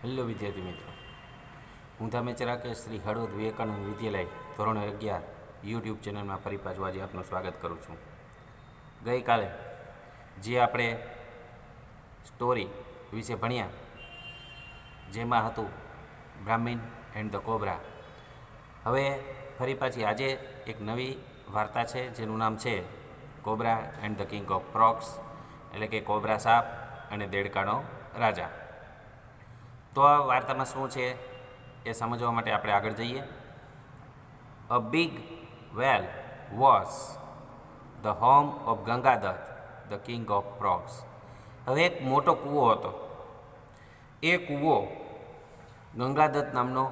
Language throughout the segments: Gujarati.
હેલો વિદ્યાર્થી મિત્રો, હું ધામેચર રાકેશ શ્રી હળવદ વિવેકાનંદ વિદ્યાલય ધોરણ 11 યુટ્યુબ ચેનલમાં ફરી પાછું આજે આપનું સ્વાગત કરું છું. ગઈકાલે જે આપણે સ્ટોરી વિશે ભણ્યા, જેમાં હતું બ્રાહ્મીણ એન્ડ ધ કોબ્રા. હવે ફરી પાછી આજે એક નવી વાર્તા છે જેનું નામ છે cobra and the king of frogs, એટલે કે કોબ્રા સાપ અને દેડકાનો રાજા. તો આ વાર્તામાં શું છે એ સમજવા માટે આપણે આગળ જઈએ. A big well was the home of Gangadatta the king of frogs. હવે એક મોટો કૂવો હતો. એ કૂવો ગંગાદત્ત નામનો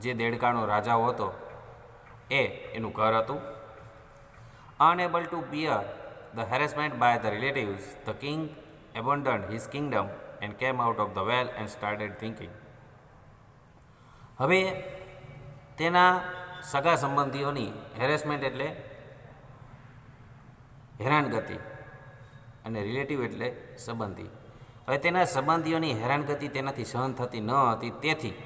જે દેડકાનો રાજા હતો એનું ઘર હતું. Unable to bear the harassment by the relatives, the king abandoned his kingdom and came out of the well and started thinking. હવે તેના સગા સંબંધીઓની હેરેસમેન્ટ એટલે હેરાનગતિ અને રિલેટિવ એટલે સંબંધી. હવે તેના સંબંધીઓની હેરાનગતિ તેનાથી સહન થતી ન હતી, તેથી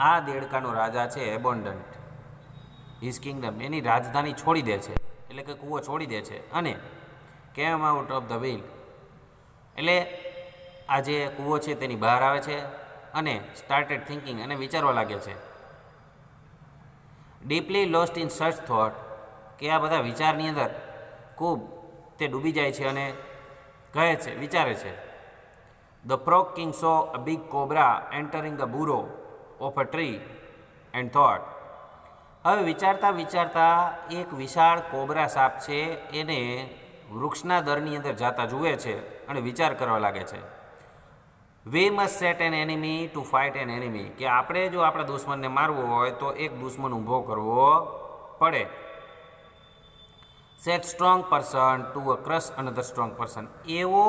આ દેડકાનો રાજા છે એબોન્ડન્ટ હિઝ કિંગડમ, એની રાજધાની છોડી દે છે, એટલે કે કૂવો છોડી દે છે અને came out of the will, એટલે આ જે કૂવો છે તેની બહાર આવે છે અને સ્ટાર્ટેડ થિંકિંગ, અને વિચારવા લાગે છે. Deeply lost in such thought, કે આ બધા વિચારની અંદર ખૂબ તે ડૂબી જાય છે અને કહે છે, વિચારે છે. The frog king saw a big cobra entering a burrow of a tree and thought. હવે વિચારતા વિચારતા એક વિશાળ કોબરા સાપ છે એને વૃક્ષના દરની અંદર જાતા જુએ છે અને વિચાર કરવા લાગે છે. We must set an enemy to fight an enemy, કે આપણે જો આપણા દુશ્મનને મારવો હોય તો એક દુશ્મન ઊભો કરવો પડે. Set strong person to a crush another strong person, એવો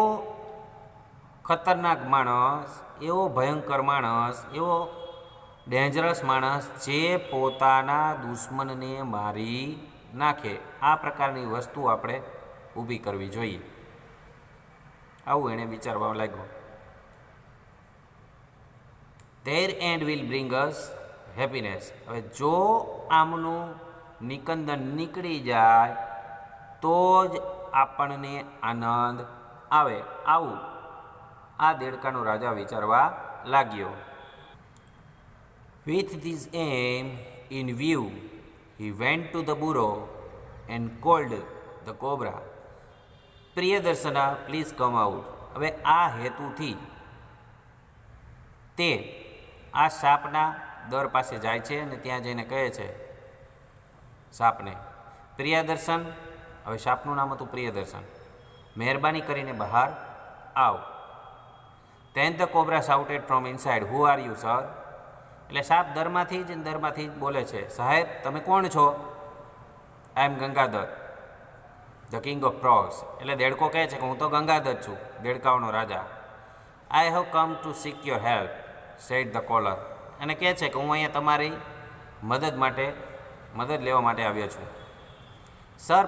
ખતરનાક માણસ, એવો ભયંકર માણસ, એવો ડેન્જરસ માણસ જે પોતાના દુશ્મનને મારી નાખે, આ પ્રકારની વસ્તુ આપણે ઊભી કરવી જોઈએ. આવું એણે વિચારવા લાગ્યો. There and will bring us happiness. હવે જો આમનું નિકંદન નીકળી જાય તો જ આપણને આનંદ આવે, આવું આ દેડકાનો રાજા વિચારવા લાગ્યો. With this aim in view, he went to the burrow and called the cobra, Priyadarshana please come out. હવે આ હેતુથી તે આ સાપના દર પાસે જાય છે અને ત્યાં જઈને કહે છે સાપને, પ્રિયદર્શન, હવે સાપનું નામ હતું પ્રિયદર્શન, મહેરબાની કરીને બહાર આવ. Then the cobra shouted from inside, who are you sir. એટલે સાપ દરમાંથી જ બોલે છે, સાહેબ તમે કોણ છો? I am Gangadatta the king of frogs. એટલે દેડકો કહે છે કે હું તો ગંગાદત્ત છું, દેડકાઓનો રાજા. I have come to seek your help said the caller. અને કહે છે કે હું અહીંયા તમારી મદદ લેવા માટે આવ્યો છું. સર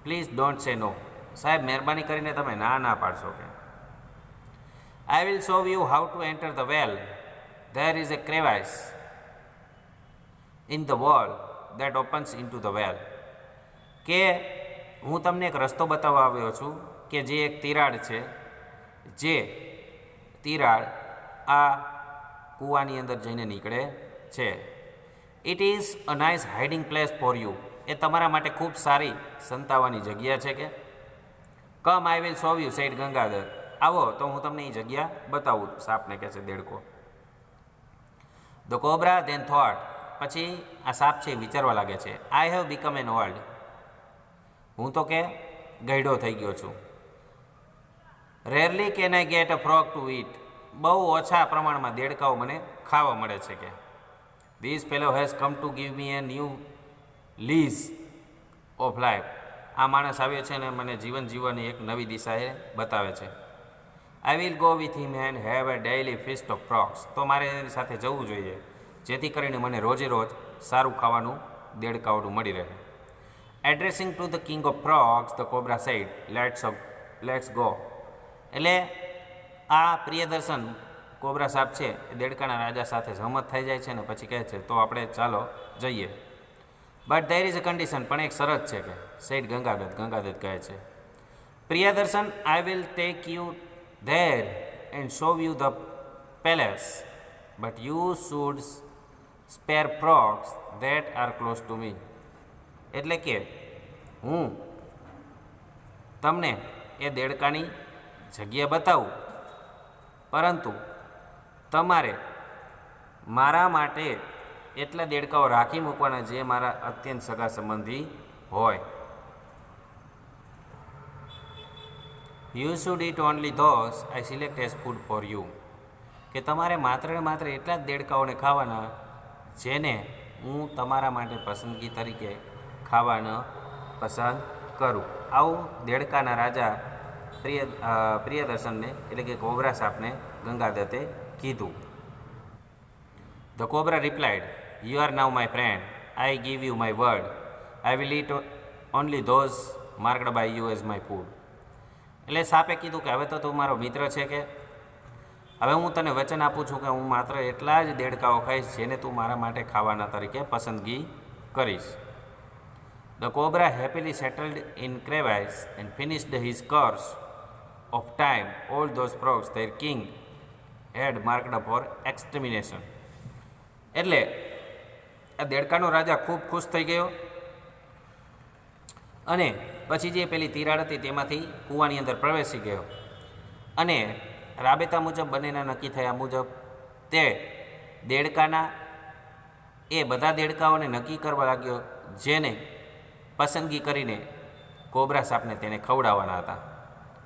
પ્લીઝ ડોન્ટ સે નો. સાહેબ મહેરબાની કરીને તમે ના પાડશો કે. I will show you how to enter the well. There is a crevice in the wall that opens into the well. કે હું તમને એક રસ્તો બતાવવા આવ્યો છું કે જે એક તિરાડ છે, જે તિરાડ આ કૂવાની અંદર જઈને નીકળે છે. It is a nice hiding place for you. એ તમારા માટે ખૂબ સારી સંતાવાની જગ્યા છે કે. Come I will show you said Gangadhar. આવો તો હું તમને એ જગ્યા બતાવું, સાપને કહે છે દેડકો. ધ કોબ્રા ધેન થોટ, પછી આ સાપ છે વિચારવા લાગે છે, I have become an old. હું તો કે ગયડો થઈ ગયો છું. Rarely can I get a frog to eat. બહુ ઓછા પ્રમાણમાં દેડકાઓ મને ખાવા મળે છે કે. This fellow has come to give me a new lease of life. આ માણસ આવ્યો છે અને મને જીવન જીવવાની એક નવી દિશા એ બતાવે છે. આઈ will go with him and have a daily feast of frogs. તો મારે એની સાથે જવું જોઈએ જેથી કરીને મને રોજે રોજ સારું ખાવાનું દેડકાઓનું મળી રહે. Addressing to the king of frogs the cobra said, let's go. એટલે આ પ્રિયદર્શન કોબરા સાપ છે એ દેડકાના રાજા સાથે સહમત થઈ જાય છે ને પછી કહે છે તો આપણે ચાલો જઈએ. But there is a condition, પણ એક શરત છે કે સેડ ગંગાદત્ત કહે છે, Priyadarshan, I will take you there and show you the palace, but you should spare frogs that are close to me. એટલે કે હું તમને એ દેડકાની જગ્યા બતાવું, પરંતુ તમારે મારા માટે એટલા દેડકાઓ રાખી મૂકવાના જે મારા અત્યંત સગા સંબંધી હોય. You should eat only those I select as food for you. કે તમારે માત્ર ને માત્ર એટલા જ દેડકાઓને ખાવાના જેને હું તમારા માટે પસંદગી તરીકે ખાવાનો પસંદ કરું. આવું દેડકાના રાજા પ્રિયદર્શનને એટલે કે કોબરા સાપને ગંગાદત્તે કીધું. The cobra replied, you are now my friend, I give you my word, I will eat only those marked by you as my food. એટલે સાપે કીધું કે હવે તો તું મારો મિત્ર છે, કે હવે હું તને વચન આપું છું કે હું માત્ર એટલા જ દેડકાઓ ખાઈશ જેને તું મારા માટે ખાવાના તરીકે પસંદગી કરીશ. The cobra happily settled in crevice and finished his course of time all those frogs their king had marked for extermination. એટલે આ દેડકાનો રાજા ખૂબ ખુશ થઈ ગયો અને પછી જે પેલી તિરાડ હતી તેમાંથી કૂવાની અંદર પ્રવેશી ગયો અને રાબેતા મુજબ બંનેના નક્કી થયા મુજબ તે દેડકાના એ બધા દેડકાઓને નક્કી કરવા લાગ્યો જેને પસંદગી કરીને કોબરા સાપને તેને ખવડાવવાના હતા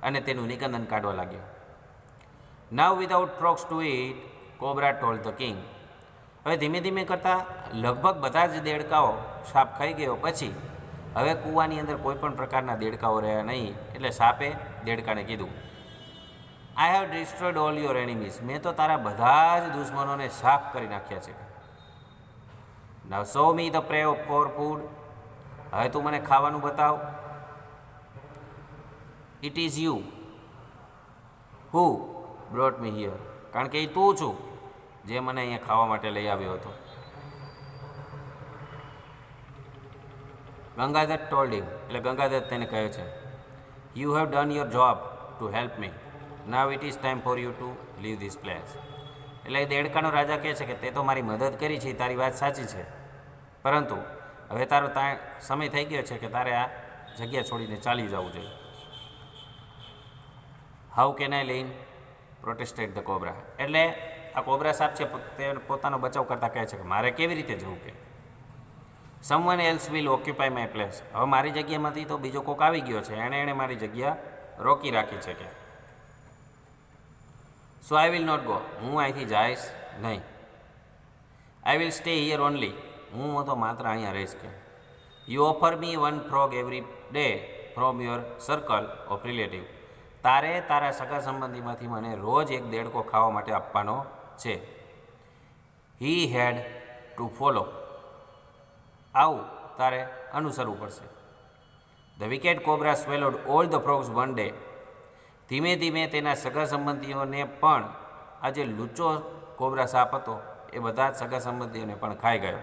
અને તેનું નિકંદન કાઢવા લાગ્યો. Now without frogs to eat, cobra told the king. હવે ધીમે ધીમે કરતાં લગભગ બધા જ દેડકાઓ સાપ ખાઈ ગયો પછી હવે કૂવાની અંદર કોઈ પણ પ્રકારના દેડકાઓ રહ્યા નહીં. એટલે સાપે દેડકાને કીધું, I have destroyed all your enemies. મેં તો તારા બધા જ દુશ્મનોને સાફ કરી નાખ્યા છે. Now show me the prey for food. હવે તું મને ખાવાનું બતાવ. It is you who brought me here. કારણ કે એ તું છું જે મને અહીંયા ખાવા માટે લઈ આવ્યો હતો. Gangadatta told him. એટલે ગંગાદત્ત તેને કહે છે, you have done your job to help me, now it is time for you to leave this place. એટલે એ દેડકાનો રાજા કહે છે કે તે તો મારી મદદ કરી છે, તારી વાત સાચી છે, પરંતુ હવે તારો સમય થઈ ગયો છે કે તારે આ જગ્યા છોડીને ચાલી જવું જોઈએ. How can I leave, protested the cobra. એટલે આ કોબરા સાપ છે તે પોતાનો બચાવ કરતાં કહે છે કે મારે કેવી રીતે જવું, કે someone else will occupy my place. હવે મારી જગ્યામાંથી તો બીજો કોક આવી ગયો છે, એણે મારી જગ્યા રોકી રાખી છે, કે સો આઈ વિલ નોટ ગો. હું અહીંથી જઈશ નહીં. I will stay here only. હું તો માત્ર અહીંયા રહીશ. કે you offer me one frog every day from your circle of relative. તારે તારા સગા સંબંધીમાંથી મને રોજ એક દેડકો ખાવા માટે આપવાનો છે. He had to follow. આવું તારે અનુસરવું પડશે. The wicked cobra swallowed all the frogs one day. ધીમે ધીમે તેના સગા સંબંધીઓને પણ આ જે લૂચો કોબરા સાપ હતો એ બધા જ સગા સંબંધીઓને પણ ખાઈ ગયો.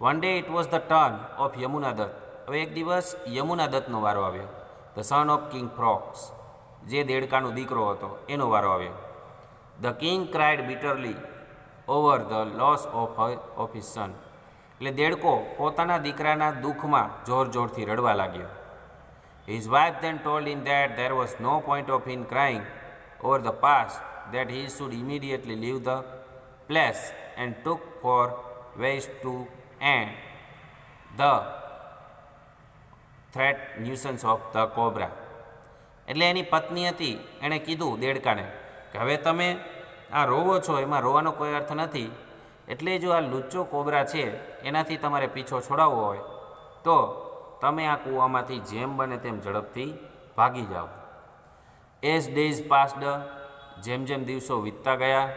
One day it was the turn of Yamunadatta. હવે એક દિવસ યમુનાદત્તનો વારો આવ્યો. The son of king frogs, જે દેડકાનો દીકરો હતો એનો વારો આવ્યો. The king cried bitterly over the loss of his son. એટલે દેડકો પોતાના દીકરાના દુઃખમાં જોર જોરથી રડવા લાગ્યો. His wife then told him that there was no point of him crying over the past, that he should immediately leave the place and took for ways to end the threat nuisance of the cobra. એટલે એની પત્ની હતી એણે કીધું દેડકાને કે હવે તમે આ રોવો છો એમાં રોવાનો કોઈ અર્થ નથી. એટલે જો આ લુચ્ચો કોબરા છે એનાથી તમારે પીછો છોડાવવો હોય તો તમે આ કૂવામાંથી જેમ બને તેમ ઝડપથી ભાગી જાઓ. એઝ ડેઝ પાસ્ડ, જેમ જેમ દિવસો વીતતા ગયા,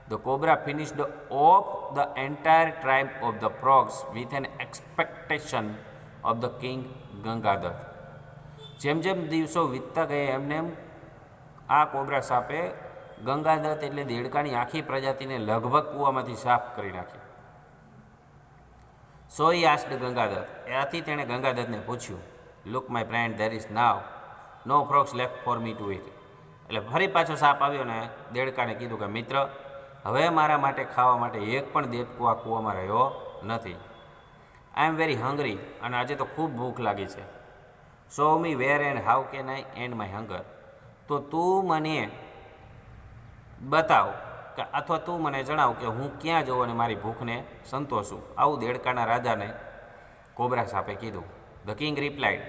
the cobra finished of the entire tribe of the frogs with an expectation of the king Gangadhar. જેમ જેમ દિવસો વીતતા ગયા એમને એમ આ કોબરા સાપે ગંગાદત્ત એટલે દેડકાની આખી પ્રજાતિને લગભગ કૂવામાંથી સાફ કરી નાખી. સો હી આસ્ક્ડ ગંગાદત્ત, આથી તેણે ગંગાદત્તને પૂછ્યું, look my friend, there is now no frogs left for me to eat. એટલે ફરી પાછો સાપ આવ્યો ને દેડકાને કીધું કે મિત્ર, હવે મારા માટે ખાવા માટે એક પણ દેડકો આ કૂવામાં રહ્યો નથી. આઈ એમ વેરી હંગરી, અને આજે તો ખૂબ ભૂખ લાગી છે. Show me where and how can I end my hunger. તો તું મને બતાવ કે અથવા તું મને જણાવ કે હું ક્યાં જાઉં અને મારી ભૂખને સંતોષું. આવું દેડકાના રાજાને કોબરા સાપે કીધું. ધ કિંગ રિપ્લાઇડ,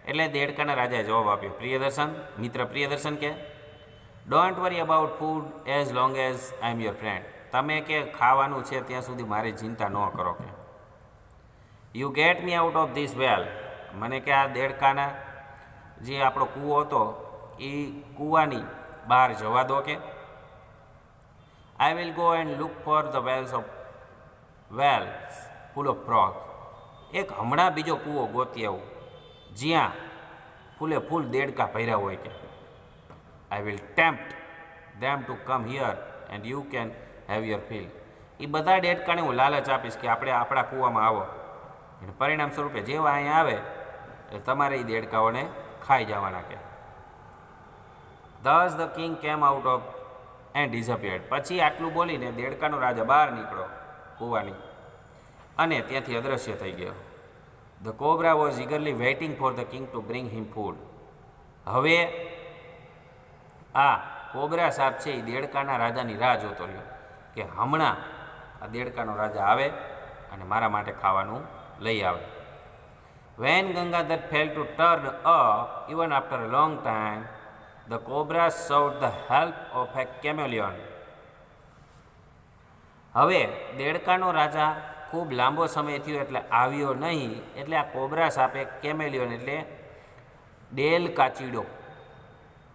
એટલે દેડકાના રાજાએ જવાબ આપ્યો, પ્રિયદર્શન, મિત્ર પ્રિયદર્શન કે don't worry about food as long as I M your friend. તમે કે ખાવાનું છે ત્યાં સુધી મારી ચિંતા ન કરો. કે you get me out of this well, મને કે આ દેડકાના જે આપણો કૂવો હતો એ કૂવાની બહાર જવા દો. કે I will go and look for the wells full of frog. એક હમણાં બીજો કૂવો ગોતી આવું જ્યાં ફૂલે ફૂલ દેડકા ભર્યા હોય. કે I will tempt them to come here and you can have your fill. એ બધા દેડકાને હું લાલચ આપીશ કે આપણે આપણા કૂવામાં આવો, અને પરિણામ સ્વરૂપે જેવા અહીંયા આવે એટલે તમારે એ દેડકાઓને ખાઈ જવાના. કે this the king came out of and disappeared. પછી આટલું બોલીને દેડકાનો રાજા બહાર નીકળો કૂવાની અને ત્યાંથી અદૃશ્ય થઈ ગયો. The cobra was eagerly waiting for the king to bring him food. હવે આ કોબરા સાપ છે એ દેડકાના રાજાની રાહ જોતો રહ્યો કે હમણાં આ દેડકાનો રાજા આવે અને મારા માટે ખાવાનું લઈ આવે. When Gangadhar fail to turn up even after a long time, the cobra served the help of a chameleon. હવે દેડકાનો રાજા ખૂબ લાંબો સમય થયો એટલે આવ્યો નહીં, એટલે આ કોબરા સાપે કેમેલિયન એટલે del કાચીડો,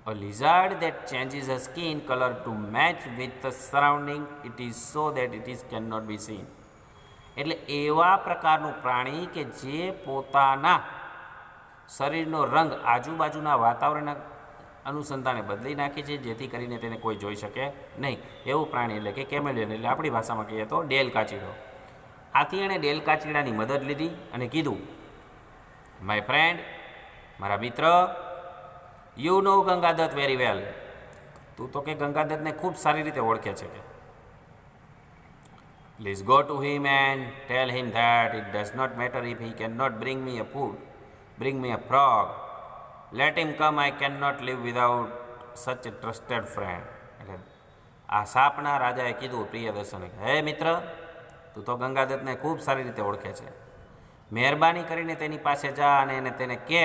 a lizard that changes her skin color to match with the surrounding, it is so that it is cannot be seen. એટલે એવા પ્રકારનું પ્રાણી કે જે પોતાના શરીરનો રંગ આજુબાજુના વાતાવરણના અનુસંધાને બદલી નાખે છે જેથી કરીને તેને કોઈ જોઈ શકે નહીં. એવું પ્રાણી એટલે કે કેમેલિયન, એટલે આપણી ભાષામાં કહીએ તો ડેલ કાચીડો. આથી એણે ડેલ કાચીડાની મદદ લીધી અને કીધું, માય ફ્રેન્ડ, મારા મિત્ર, યુ નો ગંગાદત્ત વેરી વેલ. તું તો કે ગંગાદત્તને ખૂબ સારી રીતે ઓળખે છે. કે please go to him and tell him that it does not matter if he can not bring me a food, bring me a frog, let him come, I can not leave without such a trusted friend. એટલે આ સાપના રાજાએ કીધું પ્રિયદર્શને, હે મિત્ર, તું તો ગંગાદત્તને ખૂબ સારી રીતે ઓળખે છે, મહેરબાની કરીને તેની પાસે જા અને એને તેને કે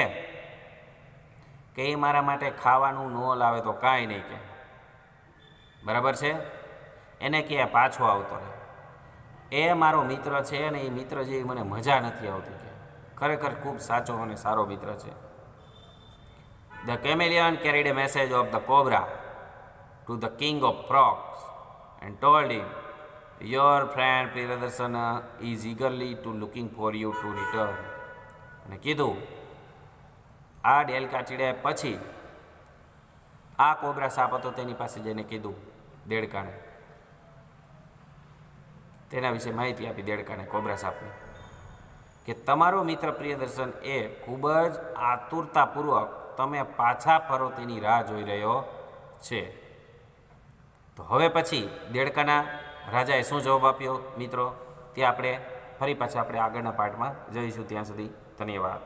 એ મારા માટે ખાવાનું ન લાવે તો કાંઈ નહીં. કે બરાબર છે, એને કે પાછો આવતો રહે. એ મારો મિત્ર છે અને એ મિત્ર જેવી મને મજા નથી આવતી. કે ખરેખર ખૂબ સાચો અને સારો મિત્ર છે. The chameleon carried a message of the cobra to the king of frogs and told him, your friend Priyadarshan is eagerly to looking for you to return. અને કીધું, આ ડેલ કાચીડાએ પછી આ કોબરા સાપ હતો તેની પાસે જઈને કીધું દેડકાને, તેના વિશે માહિતી આપી દેડકાને, કોબરા સાપને, કે તમારો મિત્ર પ્રિયદર્શન એ ખૂબ જ આતુરતાપૂર્વક તમે પાછા ફરો તેની રાહ જોઈ રહ્યો છે. તો હવે પછી દેડકાના રાજાએ શું જવાબ આપ્યો મિત્રો, તે આપણે ફરી પાછા આગળના પાર્ટમાં જોઈશું. ત્યાં સુધી ધન્યવાદ.